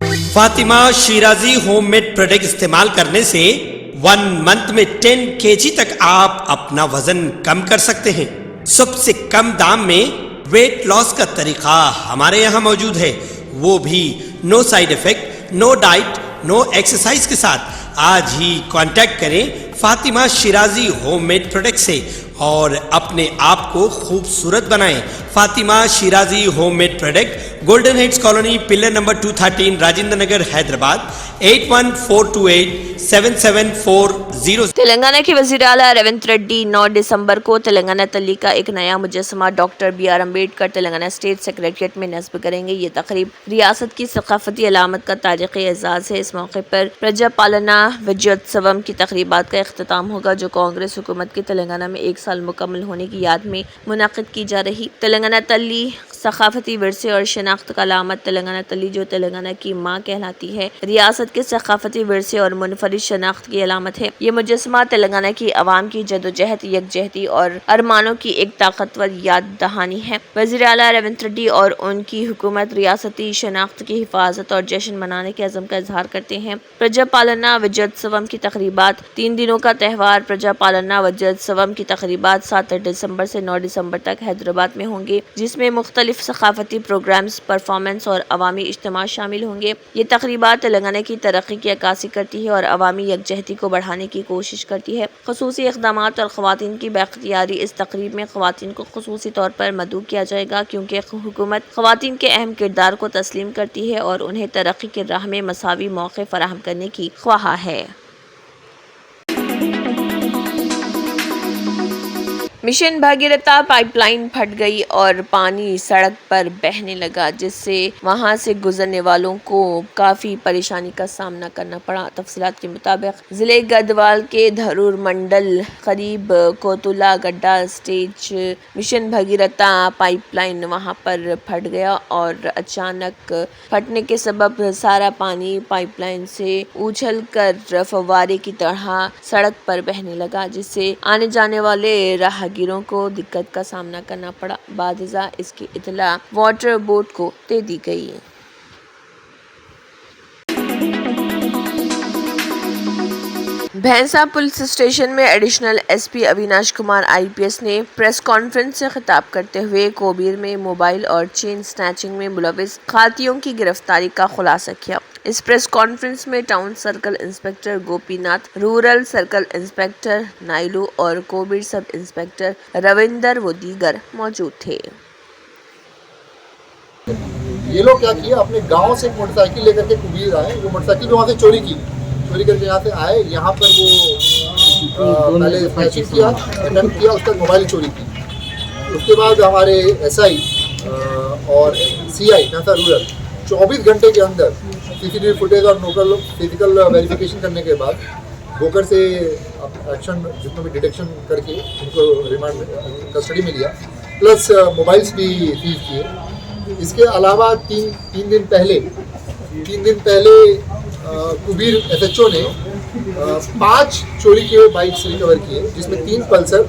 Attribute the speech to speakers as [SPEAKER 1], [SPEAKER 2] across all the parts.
[SPEAKER 1] Fatima Shirazi homemade product इस्तेमाल करने से 1 मंथ में 10 kg तक आप अपना वजन कम कर सकते हैं। सबसे कम दाम में वेट लॉस का तरीका हमारे यहाँ मौजूद है, वो भी no side effect, no diet, no exercise के साथ। आज ही कांटेक्ट करें फातिमा शिराजी होममेड प्रोडक्ट से और अपने आप को खूबसूरत बनाएं। Fatima Shirazi homemade product, golden heads colony, pillar number 213, Rajendra Nagar, Hyderabad 8142877440।
[SPEAKER 2] Telangana के वज़ीर आला रेवंत रेड्डी 9 दिसंबर को तेलंगाना तल्ली का एक नया मुजस्समा doctor BR Ambedkar Telangana state secretariat में नस्ब करेंगे। ये तकरीब रियासत की सकाफती अलामत का तारीख़ी एजाज़ है। इस मौके पर प्रजा पालना विजयोत्सवम की तकरीबात का इख्तिताम होगा, जो कांग्रेस हुकूमत के तेलंगाना में 1 साल मुकम्मल होने की याद में मुनाकिद की जा रही। तेलंगाना तल्ली सकाफती विरसे और शनाख्त का अलामत। तेलंगाना तल्ली जो तेलंगाना की माँ कहलाती है, रियासत के सकाफती विरसे और मुनफरिद शनाख्त की अलामत है। ये मुजस्समा तेलंगाना की आवाम की जदोजहद, यकजहती और अरमानों की एक ताकतवर याद दहानी है। वज़ीर आला रेवंत रेड्डी और उनकी हुकूमत रियासती शनाख्त की हिफाजत और जश्न मनाने के अज़म का इजहार करते हैं। प्रजा पालना विजयोत्सवम की तकरीबात 3 दिनों का त्यौहार प्रजा पालना विजयोत्सवम की तकरीबात 7 दिसंबर से 9 दिसंबर तक हैदराबाद में होंगे, जिसमें मुख्तलिफ सकाफती प्रोग्राम्स, परफॉर्मेंस और अवामी इज्तिमा शामिल होंगे। ये तकरीबात तेलंगाना की तरक्की की अक्कासी करती है और अवामी यकजहती को बढ़ाने की कोशिश करती है। खुसूसी इक़दामात और ख़वातीन की बाख्तियारी। इस तकरीब में ख़वातीन को खुसूसी तौर पर मदऊ किया जाएगा, क्योंकि हुकूमत ख़वातीन के अहम किरदार को तस्लीम करती है और उन्हें तरक्की की राह में मसावी मौक़े फराहम करने की ख्वाह है। मिशन भागीरथा पाइपलाइन फट गई और पानी सड़क पर बहने लगा, जिससे वहां से गुजरने वालों को काफ़ी परेशानी का सामना करना पड़ा। तफसीलात के मुताबिक ज़िले गढ़वाल के धरूर मंडल करीब कोतुला गड्ढा स्टेज मिशन भागीरथा पाइपलाइन वहां पर फट गया और अचानक फटने के सबब सारा पानी पाइपलाइन से उछल कर फव्वारे की तरह सड़क पर बहने लगा, जिससे आने जाने वाले राहगीरों को दिक्कत का सामना करना पड़ा। बादिज़ा इसकी इत्तला वाटर बोर्ड को दे दी गई। भैंसा पुलिस स्टेशन में additional SP Avinash Kumar IPS ने प्रेस कॉन्फ्रेंस से खिताब करते हुए कोबीर में मोबाइल और चेन स्नैचिंग में मुलविस खातियों की गिरफ्तारी का खुलासा किया। इस प्रेस कॉन्फ्रेंस में town circle inspector Gopinath, rural circle inspector Nailu और कोबीर सब इंस्पेक्टर रविंदर व दीगर मौजूद थे।
[SPEAKER 3] ये लोग क्या किया, अपने गांव से मोटरसाइकिल लेकर के कुबीर आए। वो मोटरसाइकिल भी वहाँ से चोरी करके यहाँ से आए। यहाँ पर वो पहले स्नैचिंग किया, अटेम्प्ट किया, उसका मोबाइल चोरी की। उसके बाद हमारे SI और CI भैंसा रूरल 24 घंटे के अंदर CCTV फुटेज और लोकल फिजिकल वेरिफिकेशन करने के बाद बोकर से एक्शन जितना भी डिटेक्शन करके उनको रिमांड कस्टडी में लिया, प्लस मोबाइल्स भी सीज किए। इसके अलावा तीन दिन पहले कुबीर SHO ने 5 चोरी किए हुए बाइक्स रिकवर किए, जिसमें 3 Pulsar,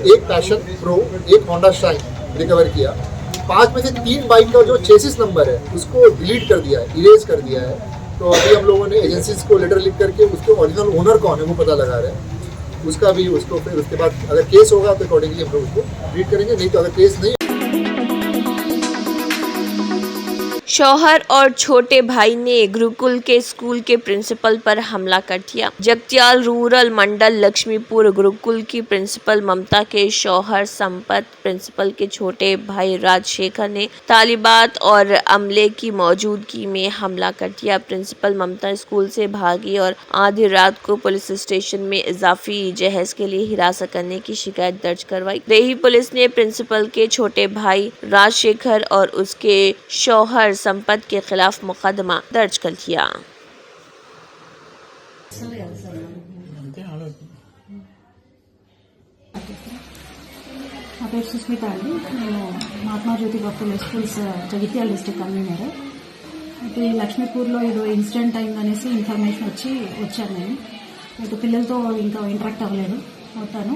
[SPEAKER 3] 1 passion pro, 1 Honda shine recover किया। 5 में से 3 बाइक का जो चेसिस नंबर है उसको डिलीट कर दिया है, इरेज कर दिया है। तो अभी हम लोगों ने एजेंसीज को लेटर लिख करके उसके ओरिजिनल ओनर कौन है वो पता लगा रहे हैं। उसका भी उसको फिर उसके बाद अगर केस होगा तो अकॉर्डिंगली हम लोग उसको डिलीट करेंगे, नहीं तो अगर केस नहीं।
[SPEAKER 2] शौहर और छोटे भाई ने गुरुकुल के स्कूल के प्रिंसिपल पर हमला कर दिया। जगत्याल रूरल मंडल लक्ष्मीपुर गुरुकुल की प्रिंसिपल ममता के शौहर संपत प्रिंसिपल के छोटे भाई राजशेखर ने तालिबात और अमले की मौजूदगी में हमला कर दिया। प्रिंसिपल ममता स्कूल से भागी और आधी रात को पुलिस स्टेशन में इजाफी जहेज के लिए हिरासत करने की शिकायत दर्ज करवाई। देही पुलिस ने प्रिंसिपल के छोटे भाई राजशेखर और उसके शौहर संपत के खिलाफ मुकदमा दर्ज कर लिया।
[SPEAKER 4] నా పేరు సుస్మిత అండి. నేను Mahatma Jyotiba Phule schools Jagtial district convener. అయితే లక్ష్మీపూర్లో ఏదో ఇన్సిడెంట్ అయిందనేసి ఇన్ఫర్మేషన్ వచ్చాను. నేను అయితే పిల్లలతో ఇంకా ఇంటరాక్ట్ అవ్వలేదు. మొత్తాను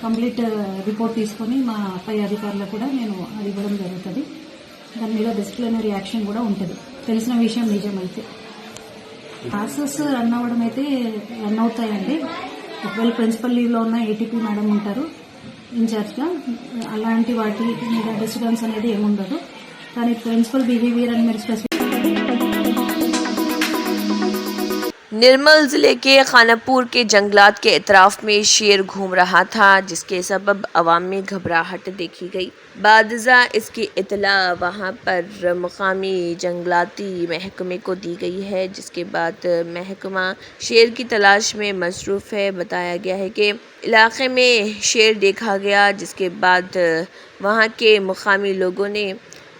[SPEAKER 4] కంప్లీట్ రిపోర్ట్ తీసుకొని మా పై అధికారులకు కూడా నేను అది ఇవ్వడం జరుగుతుంది. దాని మీద డిసిప్లినరీ యాక్షన్ కూడా ఉంటుంది తెలిసిన విషయం నిజమైతే. క్లాసెస్ రన్ అవ్వడం అయితే రన్ అవుతాయండి. ఒకవేళ ప్రిన్సిపల్ లీవ్లో ఉన్న ఏటీపీ మేడం ఉంటారు ఇన్ఛార్జ్గా, అలాంటి వాటి మీద డిస్టర్బెన్స్ అనేది ఏముండదు. కానీ ప్రిన్సిపల్ బిహేవియర్ అని మీరు స్పెసిఫిక్
[SPEAKER 2] निर्मल जिले के खानापुर के जंगलात के इतराफ में शेर घूम रहा था, जिसके सबब अवाम में घबराहट देखी गई। बादजा इसकी इतला वहां पर मुकामी जंगलाती महकमे को दी गई है, जिसके बाद महकमा शेर की तलाश में मसरूफ़ है। बताया गया है कि इलाके में शेर देखा गया, जिसके बाद वहां के मुकामी लोगों ने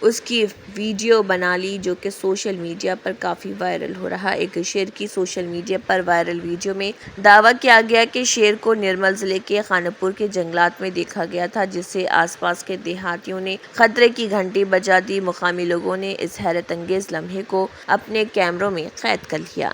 [SPEAKER 2] उसकी वीडियो बना ली, जो कि सोशल मीडिया पर काफ़ी वायरल हो रहा। एक शेर की सोशल मीडिया पर वायरल वीडियो में दावा किया गया कि शेर को निर्मल ज़िले के खानापुर के जंगलात में देखा गया था, जिससे आसपास के देहातियों ने खतरे की घंटी बजा दी। मुकामी लोगों ने इस हैरत अंगेज़ लम्हे को अपने कैमरों में कैद कर लिया।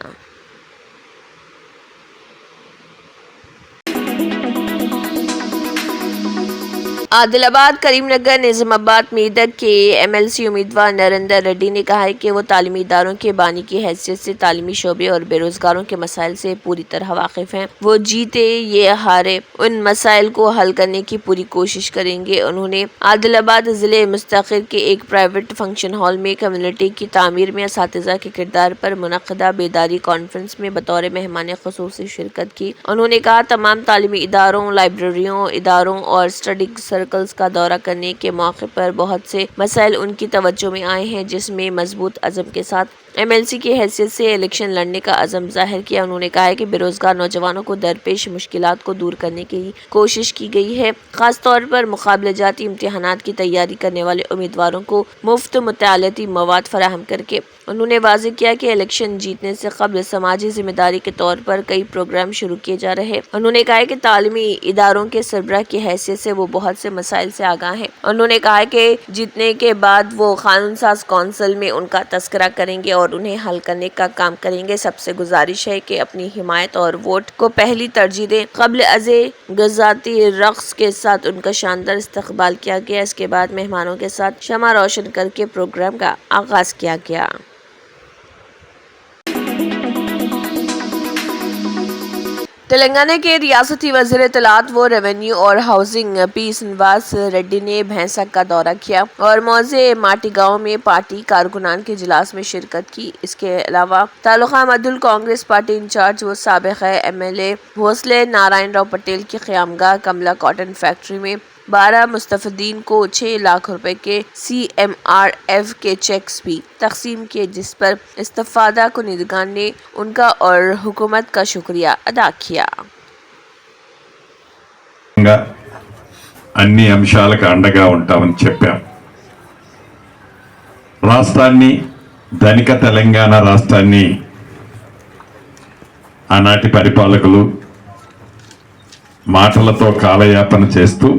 [SPEAKER 2] आदिलाबाद, करीमनगर, निज़ामाबाद, मेदक के एमएलसी उम्मीदवार नरेंद्र रेड्डी ने कहा है कि वो तालीमी इदारों के बानी की हैसियत से तालीमी शोबे और बेरोज़गारों के मसाइल से पूरी तरह वाकिफ़ हैं। वो जीते ये हारे उन मसाइल को हल करने की पूरी कोशिश करेंगे। उन्होंने आदिलाबाद ज़िले मुस्तक़िर के एक प्राइवेट फंक्शन हॉल में कम्युनिटी की तामीर में असातिज़ा के किरदार पर मुनक़दा बेदारी कॉन्फ्रेंस में बतौर मेहमान ख़ुसूसी शिरकत की। उन्होंने कहा तमाम तालीमी इदारों, लाइब्रेरियों, इदारों और स्टडी सर्कल्स का दौरा करने के मौके पर बहुत से मसाइल उनकी तवज्जो में आए हैं, जिसमें मजबूत अज़म के साथ एमएलसी की हैसियत से इलेक्शन लड़ने का अज़म ज़ाहिर किया। उन्होंने कहा है कि बेरोज़गार नौजवानों को दरपेश मुश्किलात को दूर करने की कोशिश की गई है। ख़ास तौर पर मुकाबले जाती इम्तिहानात की तैयारी करने वाले उम्मीदवारों को मुफ्त मुतालती मवाद फराहम करके उन्होंने वाज़ेह किया कि इलेक्शन जीतने से कबल समाजी जिम्मेदारी के तौर पर कई प्रोग्राम शुरू किए जा रहे हैं। उन्होंने कहा कि तालीमी इदारों के सरबराह की हैसियत से वो बहुत से मसाइल से आगाह हैं। उन्होंने कहा कि जीतने के बाद वो कानून साज कौंसिल में उनका तस्करा करेंगे और उन्हें हल करने का काम करेंगे। सबसे गुजारिश है कि अपनी हिमायत और वोट को पहली तरजीह दें। कबल अज़े गज़ाती रक़्स के साथ उनका शानदार इस्तकबाल किया गया। इसके बाद मेहमानों के साथ शमा रोशन करके प्रोग्राम का आगाज़ किया गया। तेलंगाना के रियासती वज़ीर इत्तलात व रेवेन्यू और हाउसिंग पी श्रीनिवास रेड्डी ने भैंसक का दौरा किया और मौजे माटी गांव में पार्टी कारकुनान के इजलास में शिरकत की। इसके अलावा तालुका मदुल कांग्रेस पार्टी इंचार्ज व साबिक़ एमएलए भोसले नारायण राव पटेल की क़यामगाह कमला कॉटन फैक्ट्री में 12 मुस्तफ़ीदीन को 6 लाख रुपए के CMRF के चेक्स भी तकसीम किए, जिस पर इस्तिफ़ादा कुनिदगान ने उनका और हुकूमत का शुक्रिया अदा किया।
[SPEAKER 5] అన్ని అంశాలకు అండగా ఉంటామని చెప్పాం. రాష్ట్రాన్ని ధనిక తెలంగాణ రాష్ట్రాన్ని ఆనాటి పరిపాలకులు మాటలతో కాలయాపన చేస్తూ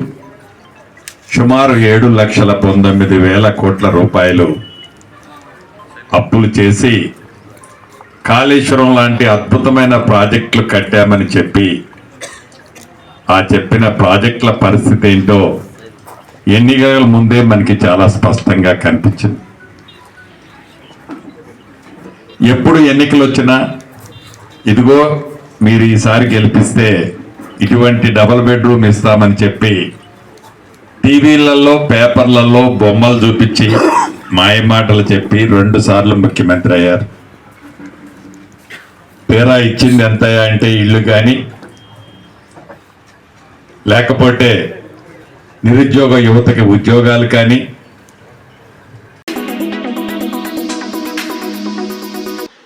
[SPEAKER 5] సుమారు 7,19,000 కోట్ల రూపాయలు అప్పులు చేసి కాళేశ్వరం లాంటి అద్భుతమైన ప్రాజెక్టులు కట్టామని చెప్పి ఆ చెప్పిన ప్రాజెక్టుల పరిస్థితి ఏంటో ఎన్నికల ముందే మనకి చాలా స్పష్టంగా కనిపించింది. ఎప్పుడు ఎన్నికలు వచ్చినా ఇదిగో మీరు ఈసారి గెలిపిస్తే ఇటువంటి డబుల్ బెడ్రూమ్ ఇస్తామని చెప్పి టీవీలలో పేపర్లలో బొమ్మలు చూపించి మాయమాటలు చెప్పి 2 సార్లు ముఖ్యమంత్రి అయ్యారు. తీరా ఇచ్చింది ఎంత అంటే ఇల్లు కానీ లేకపోతే నిరుద్యోగ యువతకి ఉద్యోగాలు కానీ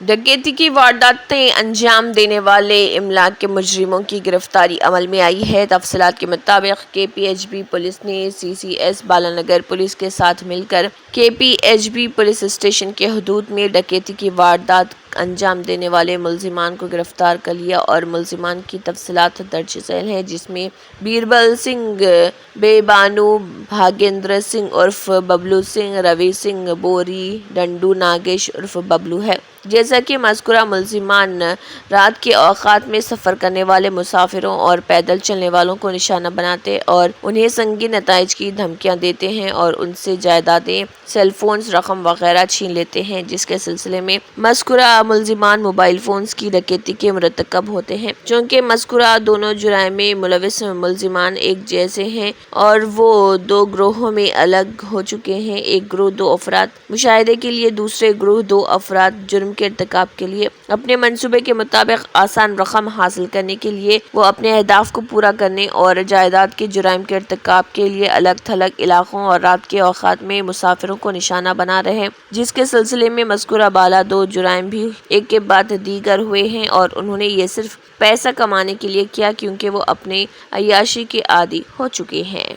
[SPEAKER 2] डकैती की वारदातें अंजाम देने वाले इमलाक के मुजरिमों की गिरफ्तारी अमल में आई है। तफसीलात के मुताबिक KPHB पुलिस ने CCS बालानगर पुलिस के साथ मिलकर KPHB पुलिस स्टेशन के हदूद में डकैती की वारदात अंजाम देने वाले मुलजिमान को गिरफ्तार कर लिया और मुलजिमान की तफसीलात दर्ज झैल हैं, जिसमें बीरबल सिंह, बेबानू, भागेंद्र सिंह उर्फ बबलू सिंह, रवि सिंह, बोरी, डंडू नागेश उर्फ बबलू है। जैसा कि मज़कूरा मुलजिमान रात के औक़ात में सफ़र करने वाले मुसाफिरों और पैदल चलने वालों को निशाना बनाते और उन्हें संगीन नताइज की धमकियां देते हैं और उनसे जायदादें, सेल फोन्स, रकम वगैरह छीन लेते हैं, जिसके सिलसिले में मज़कूरा मुलजिमान मोबाइल फ़ोन्स की डकैती के मुरतकब होते हैं। चूँकि मज़कूरा दोनों जुराइम में मुलविस मुलजिमान एक जैसे हैं और वो दो ग्रोहों में अलग हो चुके हैं। एक ग्रोह 2 अफराद मुशाहिदे के लिए, दूसरे ग्रोह 2 अफराद जुर्म के इर्तिकाब के लिए। अपने मंसूबे के मुताबिक आसान रकम हासिल करने के लिए वो अपने अहदाफ को पूरा करने और जायदाद के जुराइम के इर्तिकाब के लिए अलग थलग इलाकों और रात के औक़ात में मुसाफिरों को निशाना बना रहे हैं, जिसके सिलसिले में मज़कूरा बाला 2 जुराइम भी एक के बाद दीगर हुए हैं और उन्होंने ये सिर्फ पैसा कमाने के लिए किया, क्योंकि वो अपने अय्याशी के आदी हो चुके हैं।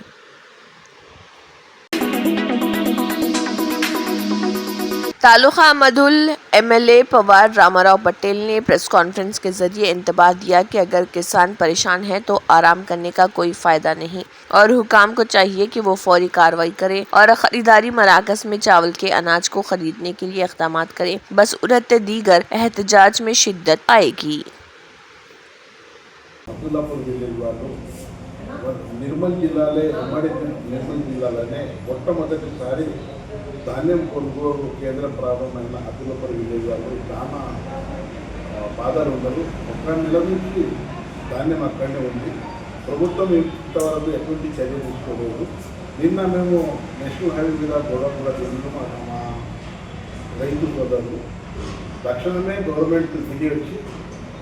[SPEAKER 2] तालुका मधुल MLA पवार रामाराव पटेल ने प्रेस कॉन्फ्रेंस के जरिए इंतबाह दिया कि अगर किसान परेशान है तो आराम करने का कोई फ़ायदा नहीं और हुकाम को चाहिए कि वो फौरी कार्रवाई करे और ख़रीदारी मराकज़ में चावल के अनाज को ख़रीदने के लिए इक़दामात करे, बस उरत दीगर एहतजाज में शिद्दत आएगी।
[SPEAKER 6] అబ్దుల్లాపూర్ విలేజ్ వాళ్ళు నిర్మల్ జిల్లాలో ఉమ్మడి నిర్మల్ జిల్లాలోనే మొట్టమొదటిసారి ధాన్యం కొనుగోలు కేంద్రం ప్రారంభమైన అబ్దుల్లాపూర్ విలేజ్ వాళ్ళు చాలా బాధలు ఉన్నారు. ఒక నెల నుంచి ధాన్యం అక్కడనే ఉంది. ప్రభుత్వం ఇంతవరకు ఎటువంటి చర్య తీసుకోలేదు. నిన్న మేము నేషనల్ హైవే మీద గొడవ కూడా తిన్నాము. మా రైతు సోదరులు తక్షణమే గవర్నమెంట్ దిగి వచ్చి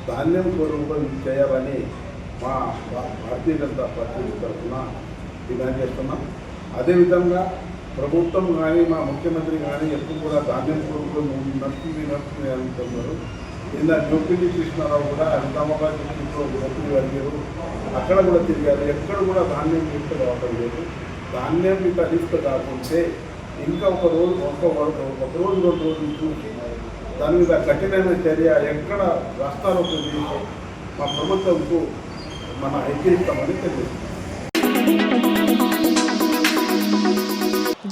[SPEAKER 6] ధాన్యం కొనుగోలు చేయాలని మా భారతీయ జనతా పార్టీ తరఫున డిమాండ్ చేస్తున్నాం. అదేవిధంగా ప్రభుత్వం కానీ మా ముఖ్యమంత్రి కానీ ఎప్పుడు కూడా ధాన్యం కొనుగోలు నడుస్తుంది అంటున్నారు. నిన్న జోపిల్లి కృష్ణారావు కూడా నిజామాబాద్ డిస్ట్రిక్ట్లో మంత్రి అడిగారు, అక్కడ కూడా తిరిగారు, ఎక్కడ కూడా ధాన్యం లిఫ్ట్ కావడం లేదు. ధాన్యం ఇట్లా లిఫ్ట్ కాకుంటే ఇంకా ఒక రోజు 2 రోజులు చూసి దాని మీద కఠినమైన చర్య ఎక్కడ రాష్ట్రాలకు చేసి మా ప్రభుత్వంకు మన హెచ్చరిస్తామని తెలియజేస్తాం.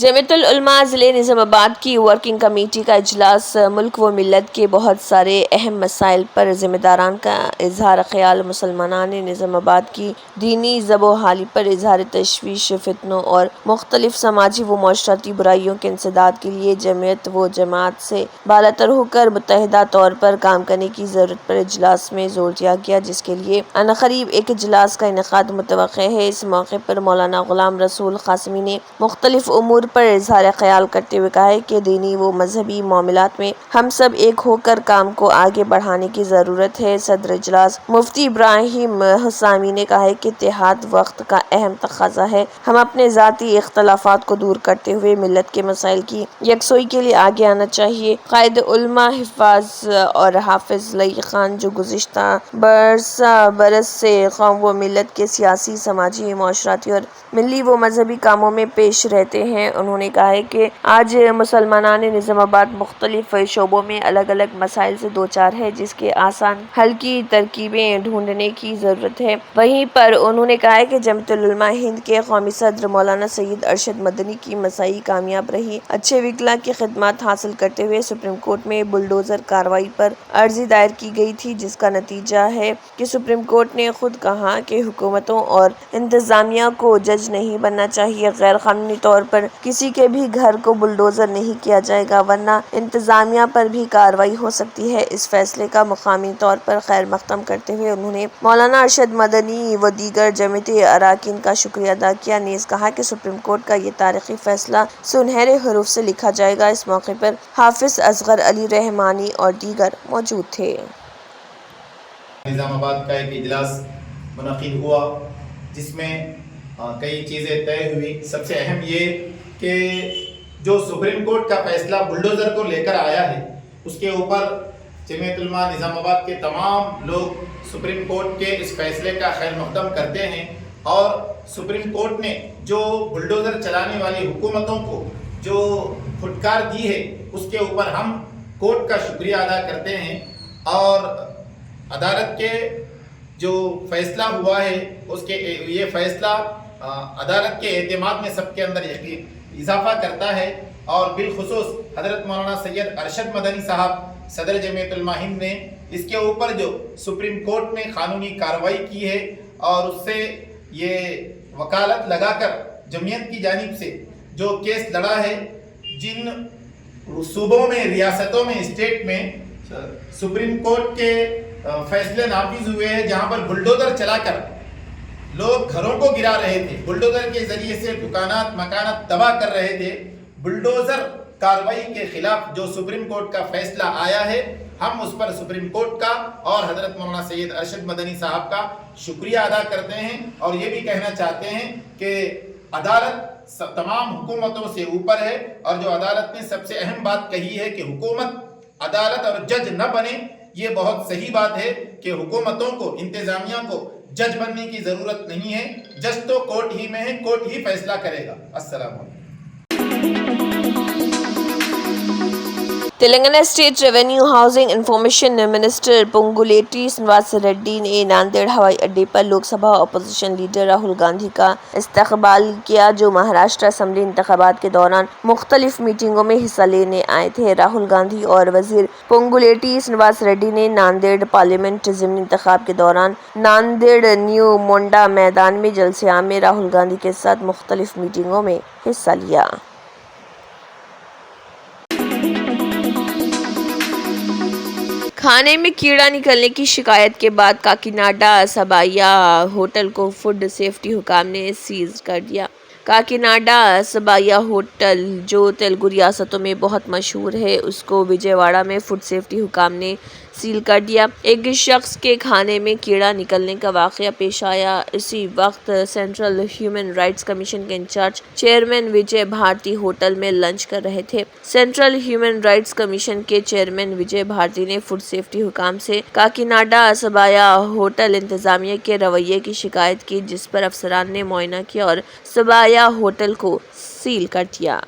[SPEAKER 2] जमीयतुल उलमा ज़िले निज़ामाबाद की वर्किंग कमेटी का इजलास मुल्क व मिल्लत के बहुत सारे अहम मसाइल पर ज़िम्मेदारान का इजहार ख्याल, मुसलमानान निज़ामाबाद की दीनी ज़बो हाली पर इजहार तशवीश, फितनों और मुख्तलिफ समाजी व माशराती बुराइयों के इंसदाद के लिए जमीयत व जमात से बालातर होकर मुत्तहिदा तौर पर काम करने की ज़रूरत पर इजलास में ज़ोर दिया गया, जिसके लिए अनक़रीब एक इजलास का इनेकाद मुतवक्किअ है। इस मौके पर मौलाना ग़ुलाम रसूल क़ासिमी ने मुख्तलिफ उमूर पर इजहार ख्याल करते हुए कहा है कि दीनी व मजहबी मामलात में हम सब एक होकर काम को आगे बढ़ाने की ज़रूरत है। सदर इजलास मुफ्ती इब्राहिम हुसामी ने कहा है कि इत्तेहाद वक्त का अहम तकाज़ा है। हम अपने ज़ाती इख्तलाफात को दूर करते हुए मिल्लत के मसाइल की यकसोई के लिए आगे आना चाहिए। कायद उलमा हिफाज और हाफिज लई खान, जो गुज़िश्ता बरस से कौम व मिल्लत के सियासी, समाजी, माशराती और मिली व मजहबी कामों में पेश रहते हैं, उन्होंने कहा है कि आज मुसलमानान निज़ामाबाद मुख्तलिफ शोबों में अलग अलग मसाइल से दो चार है, जिसके आसान हल की तरकीबें ढूंढने की ज़रूरत है। वहीं पर उन्होंने कहा है कि जमीयतुल उलमा हिंद के कौमी सदर मौलाना सैयद अरशद मदनी की मसाई कामयाब रही। अच्छे विकला की खिदमत हासिल करते हुए सुप्रीम कोर्ट में बुलडोज़र कार्रवाई पर अर्जी दायर की गई थी, जिसका नतीजा है कि सुप्रीम कोर्ट ने खुद कहा कि हुकूमतों और इंतज़ामिया को जज नहीं बनना चाहिए। गैर कानूनी तौर पर किसी के भी घर को बुलडोज़र नहीं किया जाएगा, वरना इंतज़ामिया पर भी कार्रवाई हो सकती है। इस फैसले का मुकामी तौर पर खैर मक़दम करते हुए उन्होंने मौलाना अरशद मदनी व दीगर जमीयती अराकीन का शुक्रिया अदा किया। नीज़ कहा कि सुप्रीम कोर्ट का ये तारीख़ी फैसला सुनहरे हरूफ से लिखा जाएगा। इस मौके पर हाफिज असगर अली रहमानी और दीगर मौजूद थे।
[SPEAKER 7] निज़ामाबाद का एक इजलास मुनक़िद हुआ, जिसमें कई चीज़ें तय हुई। सबसे अहम ये कि जो सुप्रीम कोर्ट का फैसला बुलडोज़र को लेकर आया है, उसके ऊपर जमीयतुल उलमा निज़ामाबाद के तमाम लोग सुप्रीम कोर्ट के इस फैसले का खैर मक़दम करते हैं और सुप्रीम कोर्ट ने जो बुलडोज़र चलाने वाली हुकूमतों को जो फुटकार दी है, उसके ऊपर हम कोर्ट का शुक्रिया अदा करते हैं और अदालत के जो फैसला हुआ है उसके ये फैसला अदालत के एतमाद में सबके अंदर यकीन इजाफा करता है और बिलखुसूस हजरत मौलाना सैयद अरशद मदनी साहब सदर जमीयत उलमा हिंद ने इसके ऊपर जो सुप्रीम कोर्ट में कानूनी कार्रवाई की है और उससे ये वकालत लगाकर जमीयत की जानिब से जो केस लड़ा है, जिन सूबों में, रियासतों में, स्टेट में सुप्रीम कोर्ट के फैसले नाफिज हुए हैं जहां पर बुलडोजर चलाकर लोग घरों को गिरा रहे थे, बुलडोजर के जरिए से दुकानात मकानात तबाह कर रहे थे, बुलडोजर कार्रवाई के खिलाफ जो सुप्रीम कोर्ट का फैसला आया है, हम उस पर सुप्रीम कोर्ट का और हजरत मौलाना सैयद अरशद मदनी साहब का शुक्रिया अदा करते हैं और ये भी कहना चाहते हैं कि अदालत तमाम हुकूमतों से ऊपर है और जो अदालत ने सबसे अहम बात कही है कि हुकूमत अदालत और जज न बने, ये बहुत सही बात है कि हुकूमतों को, इंतजामिया को जज बनने की जरूरत नहीं है, जज तो कोर्ट ही में है, कोर्ट ही फैसला करेगा। अस्सलाम वालेकुम।
[SPEAKER 2] Telangana state revenue housing information minister Ponguleti Srinivas Reddy ने नांदेड़ हवाई अड्डे पर लोकसभा अपोजिशन लीडर राहुल गांधी का इस्तकबाल किया, जो महाराष्ट्र असेंबली इंतखाबात के दौरान मुख्तलिफ मीटिंगों में हिस्सा लेने आए थे। राहुल गांधी और वजीर पोंगुलेटी श्रीनिवास रेड्डी ने नांदेड़ पार्लियामेंट ज़िमनी इंतखाब के दौरान नांदेड़ न्यू मोंडा मैदान में जलसे आम में राहुल गांधी के साथ मुख्तलिफ मीटिंगों में हिस्सा लिया। खाने में कीड़ा निकलने की शिकायत के बाद काकीनाडा सबाया होटल को फूड सेफ्टी हुकाम ने सीज कर दिया। काकीनाडा सबाया होटल जो तेलुगु रियासतों में बहुत मशहूर है, उसको विजयवाड़ा में फूड सेफ्टी हुकाम ने सील कर दिया। एक शख्स के खाने में कीड़ा निकलने का वाक़या पेश आया। इसी वक्त सेंट्रल ह्यूमन राइट्स कमीशन के इंचार्ज चेयरमैन विजय भारती होटल में लंच कर रहे थे। सेंट्रल ह्यूमन राइट्स कमीशन के चेयरमैन विजय भारती ने फूड सेफ्टी हुकाम से काकीनाडा सबाया होटल इंतजामिया के रवैये की शिकायत की, जिस पर अफसरान ने मुआयना किया और सबाया होटल को सील कर दिया।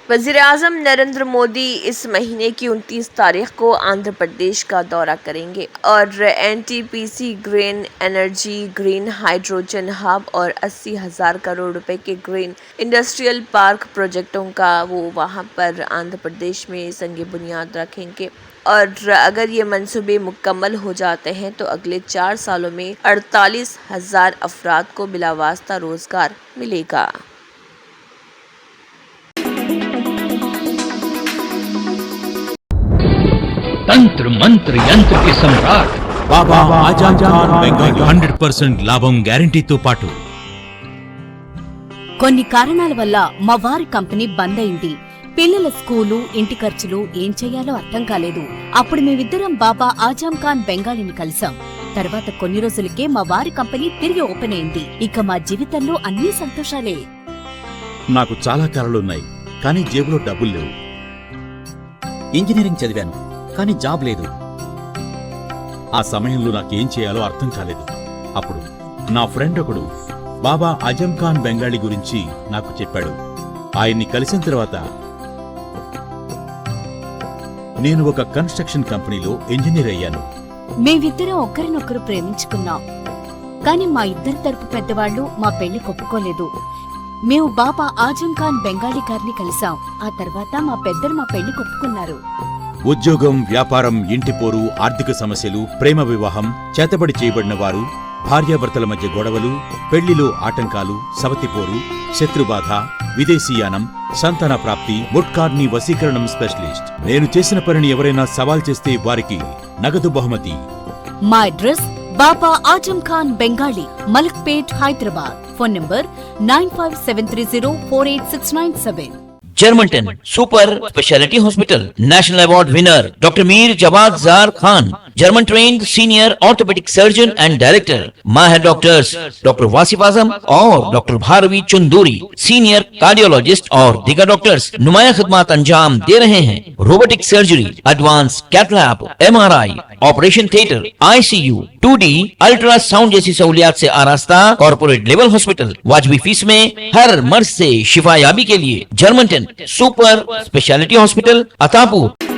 [SPEAKER 2] वज़ीर-ए-आज़म नरेंद्र मोदी इस महीने की 29 तारीख को आंध्र प्रदेश का दौरा करेंगे और NTPC green energy, green hydrogen hub और 80,000 करोड़ रुपए के ग्रीन इंडस्ट्रियल पार्क प्रोजेक्टों का वो वहां पर आंध्र प्रदेश में संग बुनियाद रखेंगे। और अगर ये मंसूबे मुकम्मल हो जाते हैं तो अगले 4 सालों में 48,000 अफराद को बिलावास्ता रोजगार मिलेगा।
[SPEAKER 8] तंत्र मंत्र यंत्र के सम्राट బాబా ఆజం ఖాన్ బెంగాలీ 100% లాభం గ్యారెంటీతో పాటు
[SPEAKER 9] కొన్ని కారణాల వల్ల మా వారి కంపెనీ బంద్ అయింది. పిల్లల స్కూలు, ఇంటి ఖర్చులు ఏం చెయ్యాలో అర్థం కాలేదు. అప్పుడు మేమిద్దరం బాబా ఆజం ఖాన్ బెంగాలీని కలిసాం. తర్వాత కొన్ని రోజులకే మా వారి కంపెనీ తిరిగి ఓపెన్ అయింది. ఇక మా జీవితంలో అన్ని సంతోషాలే.
[SPEAKER 10] నాకు చాలా కలలున్నాయి, కానీ జేబులో డబ్బులు లేవు. ఇంజనీరింగ్ చదివాను, కానీ జాబ్ లేదు. ఆ సమయంలో నాకేం చేయాలో అర్థం కాలేదు. అప్పుడు నా ఫ్రెండ్ ఒకడు బాబా ఆజం ఖాన్ బెంగాలీ గురించి నాకు చెప్పాడు. ఆయన్ని కలిసిన తర్వాత నేను ఒక కన్స్ట్రక్షన్ కంపెనీలో ఇంజనీర్ అయ్యాను.
[SPEAKER 9] మేమిద్దరం ఒకరినొకరు ప్రేమించుకున్నాం. కాని మా ఇద్దరి తరపు పెద్దవాళ్లు మా పెళ్లి ఒప్పుకోలేదు. మేము బాబా ఆజం ఖాన్ బెంగాలీ గారిని కలిసాం. ఆ తర్వాత మా పెద్దలు మా పెళ్లి ఒప్పుకున్నారు.
[SPEAKER 10] ఉద్యోగం, వ్యాపారం, ఇంటి పోరు, ఆర్థిక సమస్యలు, ప్రేమ వివాహం, చేతబడి చేయబడిన వారు, భార్యాభర్తల మధ్య గొడవలు, పెళ్లిలో ఆటంకాలు, సవతిపోరు, శత్రుబాధ, విదేశీయానం, సంతాన ప్రాప్తి, ముట్కార్ని వశీకరణం స్పెషలిస్ట్. నేను చేసిన పనిని ఎవరైనా సవాల్ చేస్తే వారికి నగదు బహుమతి.
[SPEAKER 9] మా address Baba Azam Khan Bengali, Malakpet, Hyderabad. Phone number 9573048697.
[SPEAKER 8] Germanten super speciality hospital, national award winner doctor Mir Jawad Zar Khan, German trained senior orthopaedic surgeon and director, माहिर डॉक्टर्स डॉक्टर वासिफ आजम और doctor Bharavi Chunduri, senior cardiologist और दीगर डॉक्टर्स नुमाया खिदमत अंजाम दे रहे हैं। Robotic surgery, advance cath lab, MRI, operation theatre, ICU, 2D ultrasound जैसी सहूलियात से आरास्ता कॉर्पोरेट लेवल हॉस्पिटल। वाजबी फीस में हर मर्ज से शिफायाबी के लिए Germanton super speciality hospital, Attapur.